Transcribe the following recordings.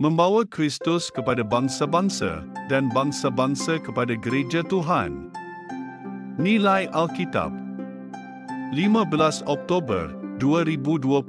membawa Kristus kepada bangsa-bangsa dan bangsa-bangsa kepada gereja Tuhan. Nilai Alkitab 15 Oktober 2025.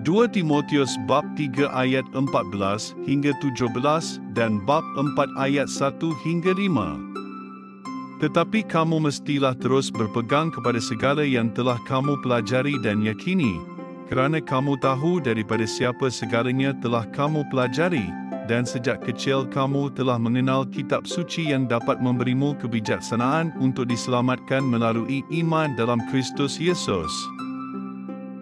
2 Timotius bab 3 ayat 14 hingga 17 dan bab 4 ayat 1 hingga 5. Tetapi kamu mestilah terus berpegang kepada segala yang telah kamu pelajari dan yakini, kerana kamu tahu daripada siapa segalanya telah kamu pelajari, dan sejak kecil kamu telah mengenal kitab suci yang dapat memberimu kebijaksanaan untuk diselamatkan melalui iman dalam Kristus Yesus.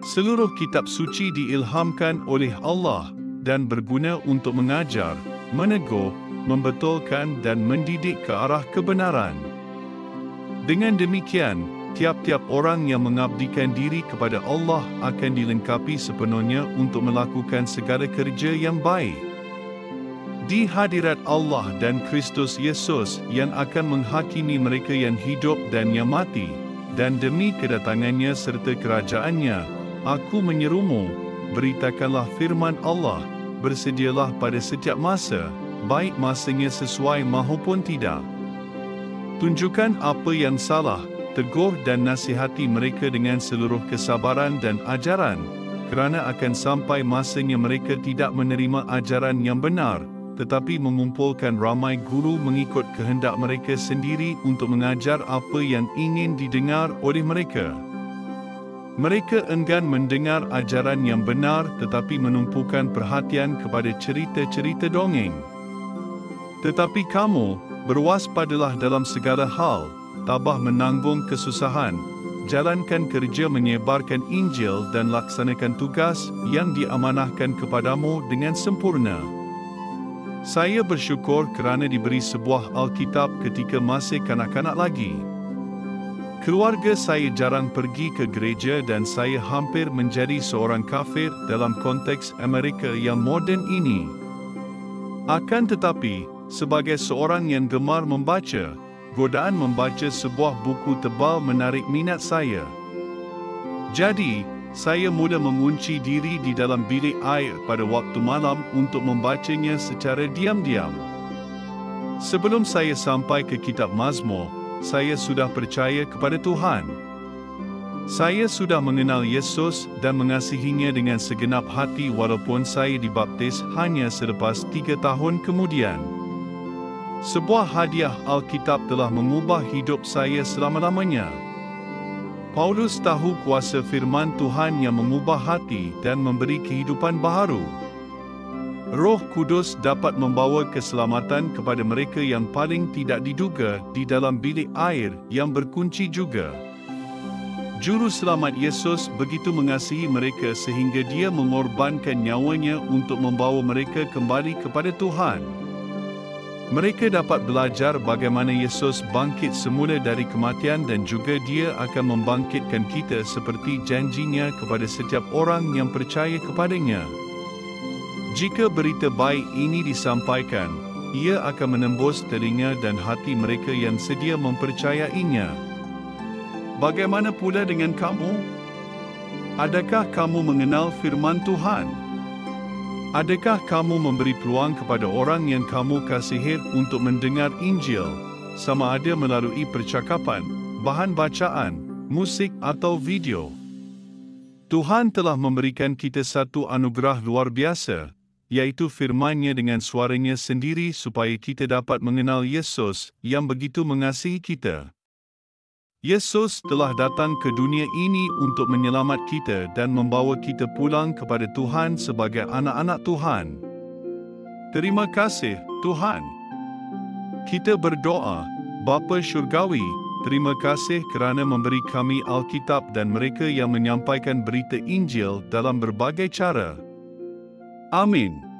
Seluruh kitab suci diilhamkan oleh Allah dan berguna untuk mengajar, menegur, membetulkan dan mendidik ke arah kebenaran. Dengan demikian, tiap-tiap orang yang mengabdikan diri kepada Allah akan dilengkapi sepenuhnya untuk melakukan segala kerja yang baik. Di hadirat Allah dan Kristus Yesus yang akan menghakimi mereka yang hidup dan yang mati, dan demi kedatangannya serta kerajaannya, aku menyerumu, beritakanlah firman Allah, bersedialah pada setiap masa, baik masanya sesuai mahupun tidak. Tunjukkan apa yang salah, tegur dan nasihati mereka dengan seluruh kesabaran dan ajaran, kerana akan sampai masanya mereka tidak menerima ajaran yang benar, tetapi mengumpulkan ramai guru mengikut kehendak mereka sendiri untuk mengajar apa yang ingin didengar oleh mereka. Mereka enggan mendengar ajaran yang benar tetapi menumpukan perhatian kepada cerita-cerita dongeng. Tetapi kamu, berwaspadalah dalam segala hal, tabah menanggung kesusahan, jalankan kerja menyebarkan Injil dan laksanakan tugas yang diamanahkan kepadamu dengan sempurna. Saya bersyukur kerana diberi sebuah Alkitab ketika masih kanak-kanak lagi. Keluarga saya jarang pergi ke gereja dan saya hampir menjadi seorang kafir dalam konteks Amerika yang moden ini. Akan tetapi, sebagai seorang yang gemar membaca, godaan membaca sebuah buku tebal menarik minat saya. Jadi, saya mula mengunci diri di dalam bilik air pada waktu malam untuk membacanya secara diam-diam. Sebelum saya sampai ke kitab Mazmur, saya sudah percaya kepada Tuhan. Saya sudah mengenal Yesus dan mengasihinya dengan segenap hati walaupun saya dibaptis hanya selepas 3 tahun kemudian. Sebuah hadiah Alkitab telah mengubah hidup saya selama-lamanya. Paulus tahu kuasa firman Tuhan yang mengubah hati dan memberi kehidupan baharu. Roh Kudus dapat membawa keselamatan kepada mereka yang paling tidak diduga di dalam bilik air yang berkunci juga. Juru Selamat Yesus begitu mengasihi mereka sehingga dia mengorbankan nyawanya untuk membawa mereka kembali kepada Tuhan. Mereka dapat belajar bagaimana Yesus bangkit semula dari kematian dan juga dia akan membangkitkan kita seperti janjinya kepada setiap orang yang percaya kepadanya. Jika berita baik ini disampaikan, ia akan menembus telinga dan hati mereka yang sedia mempercayainya. Bagaimana pula dengan kamu? Adakah kamu mengenal firman Tuhan? Adakah kamu memberi peluang kepada orang yang kamu kasihi untuk mendengar Injil, sama ada melalui percakapan, bahan bacaan, musik atau video? Tuhan telah memberikan kita satu anugerah luar biasa, yaitu firman-Nya dengan suaranya sendiri supaya kita dapat mengenal Yesus yang begitu mengasihi kita. Yesus telah datang ke dunia ini untuk menyelamat kita dan membawa kita pulang kepada Tuhan sebagai anak-anak Tuhan. Terima kasih, Tuhan. Kita berdoa, Bapa Syurgawi, terima kasih kerana memberi kami Alkitab dan mereka yang menyampaikan berita Injil dalam berbagai cara. Amin.